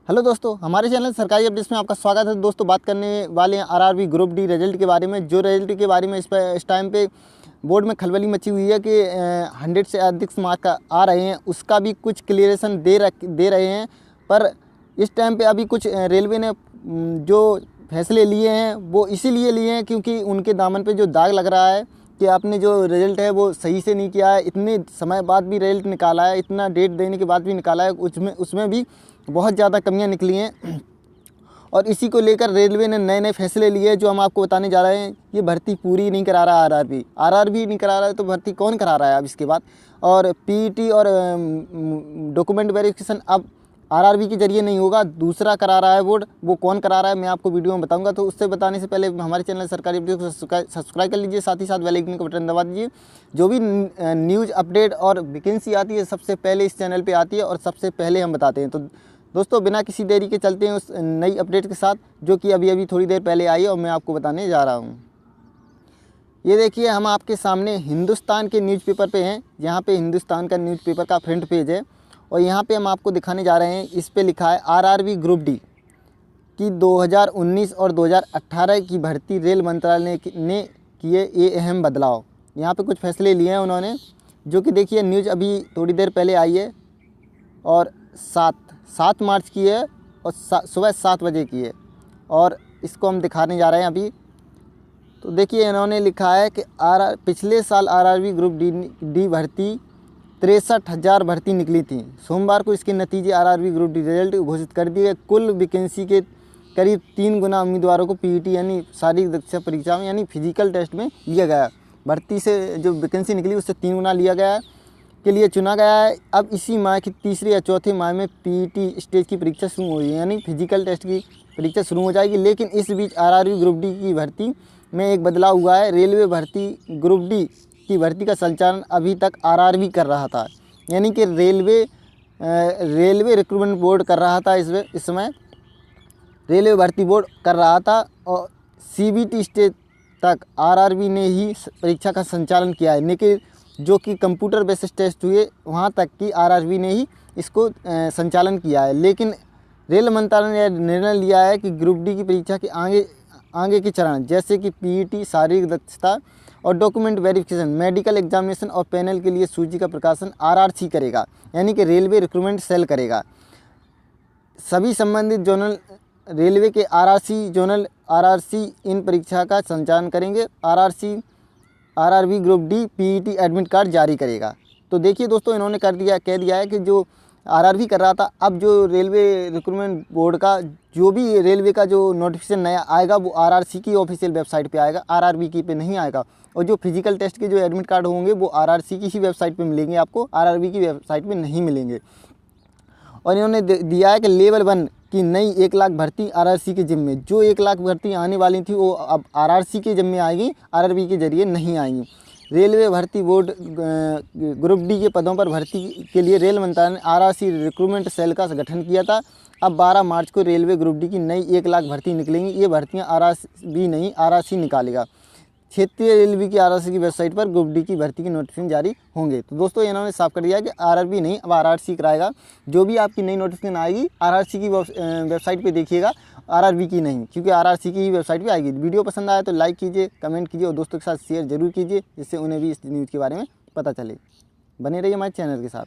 Hello दोस्तों, हमारे channel सरकारी अपडेट्स में आपका स्वागत है। दोस्तों, बात करने वाले हैं आरआरबी ग्रुप डी रिजल्ट के बारे में। जो रिजल्ट के बारे में इस टाइम पे बोर्ड में खलबली मची हुई है कि 100 से अधिक मार्क आ रहे हैं, उसका भी कुछ क्लियरेशन दे रहे हैं। पर इस टाइम पे अभी कुछ रेलवे ने जो फैसले लिए हैं वो इसीलिए लिए हैं क्योंकि उनके दामन पे जो दाग लग रहा है कि आपने जो रिज़ल्ट है वो सही से नहीं किया है। इतने समय बाद भी रिज़ल्ट निकाला है, इतना डेट देने के बाद भी निकाला है, उसमें भी बहुत ज़्यादा कमियां निकली हैं। और इसी को लेकर रेलवे ने नए नए फैसले लिए जो हम आपको बताने जा रहे हैं। ये भर्ती पूरी नहीं करा रहा आरआरबी नहीं करा रहा है, तो भर्ती कौन करा रहा है अब इसके बाद। और पीईटी और डॉक्यूमेंट वेरिफिकेशन अब आरआरबी के जरिए नहीं होगा, दूसरा करा रहा है बोर्ड। वो कौन करा रहा है मैं आपको वीडियो में बताऊंगा। तो उससे बताने से पहले हमारे चैनल सरकारी अपडेट को सब्सक्राइब कर लीजिए, साथ ही साथ बेल आइकन का बटन दबा दीजिए। जो भी न्यूज़ अपडेट और वैकेंसी आती है सबसे पहले इस चैनल पे आती है और सबसे पहले हम बताते हैं। तो दोस्तों, बिना किसी देरी के चलते हैं उस नई अपडेट के साथ जो कि अभी थोड़ी देर पहले आई है और मैं आपको बताने जा रहा हूँ। ये देखिए, हम आपके सामने हिंदुस्तान के न्यूज़पेपर पे हैं। यहाँ पे हिंदुस्तान का न्यूज़पेपर का फ्रंट पेज है और यहाँ पे हम आपको दिखाने जा रहे हैं। इस पे लिखा है आरआरबी ग्रुप डी की 2019 और 2018 की भर्ती रेल मंत्रालय ने किए ये अहम बदलाव। यहाँ पे कुछ फैसले लिए हैं उन्होंने, जो कि देखिए न्यूज़ अभी थोड़ी देर पहले आई है और 7 मार्च की है और सुबह 7 बजे की है और इसको हम दिखाने जा रहे हैं अभी। तो देखिए, इन्होंने लिखा है कि पिछले साल आरआरबी ग्रुप डी भर्ती 63,000 भर्ती निकली थी। सोमवार को इसके नतीजे आरआरबी ग्रुप डी रिजल्ट घोषित कर दिए। कुल वैकेंसी के करीब 3 गुना उम्मीदवारों को पीईटी यानी शारीरिक दक्षता परीक्षा में यानी फिजिकल टेस्ट में लिया गया। भर्ती से जो वैकेंसी निकली उससे 3 गुना लिया गया के लिए चुना गया है। अब इसी माह की तीसरे या चौथे माह में पीईटी स्टेज की परीक्षा शुरू हुई है, यानी फिजिकल टेस्ट की परीक्षा शुरू हो जाएगी। लेकिन इस बीच आरआरबी ग्रुप डी की भर्ती में एक बदलाव हुआ है। रेलवे भर्ती ग्रुप डी की भर्ती का संचालन अभी तक आरआरबी कर रहा था, यानी कि रेलवे रिक्रूटमेंट बोर्ड कर रहा था। इस समय रेलवे भर्ती बोर्ड कर रहा था और सीबीटी स्टेज तक आरआरबी ने ही परीक्षा का संचालन किया है, लेकिन जो कि कंप्यूटर बेस्ड टेस्ट हुए वहाँ तक की आरआरबी ने ही इसको संचालन किया है। लेकिन रेल मंत्रालय ने निर्णय लिया है कि ग्रुप डी की परीक्षा के आगे के चरण जैसे कि पीईटी, शारीरिक दक्षता और डॉक्यूमेंट वेरिफिकेशन, मेडिकल एग्जामिनेशन और पैनल के लिए सूची का प्रकाशन आरआरसी करेगा, यानी कि रेलवे रिक्रूटमेंट सेल करेगा। सभी संबंधित जोनल रेलवे के आरआरसी इन परीक्षा का संचालन करेंगे। RRB group D PET admit card जारी करेगा। तो देखिए दोस्तों, इन्होंने कह दिया है कि जो आरआरबी कर रहा था, अब जो रेलवे रिक्रूटमेंट बोर्ड का जो भी रेलवे का जो नोटिफिकेशन नया आएगा वो आरआरसी की ऑफिशियल वेबसाइट पे आएगा, आरआरबी की पे नहीं आएगा। और जो फिजिकल टेस्ट के जो एडमिट कार्ड होंगे वो आरआरसी की ही वेबसाइट पे मिलेंगे, आपको आरआरबी की वेबसाइट पे नहीं मिलेंगे। और इन्होंने दिया है कि लेवल 1 की नई 1 लाख भर्ती आरआरसी के जिम्मे। जो 1 लाख भर्ती आने वाली थी वो अब आरआरसी के जिम्मे आएगी, आरआरबी के जरिए नहीं आएंगी। रेलवे भर्ती बोर्ड ग्रुप डी के पदों पर भर्ती के लिए रेल मंत्रालय ने आरआरसी रिक्रूटमेंट सेल का गठन किया था। अब 12 मार्च को रेलवे ग्रुप डी की नई 1 लाख भर्ती निकलेंगी। ये भर्तियां आरआरबी नहीं, आरआरसी निकालेगा। क्षेत्रीय रेलवे की आरआरसी की वेबसाइट पर ग्रुप डी की भर्ती के नोटिफिकेशन जारी होंगे। तो दोस्तों, इन्होंने साफ कर दिया कि आरआरबी नहीं, अब आरआरसी कराएगा। जो भी आपकी नई नोटिफिकेशन आएगी आरआरसी की वेबसाइट पे देखिएगा, आरआरबी की नहीं, क्योंकि आरआरसी की ही वेबसाइट पे आएगी। वीडियो पसंद आए तो लाइक कीजिए, कमेंट कीजिए और दोस्तों के साथ शेयर जरूर कीजिए, जिससे उन्हें भी इस न्यूज़ के बारे में पता चले। बने रहिए हमारे चैनल के साथ।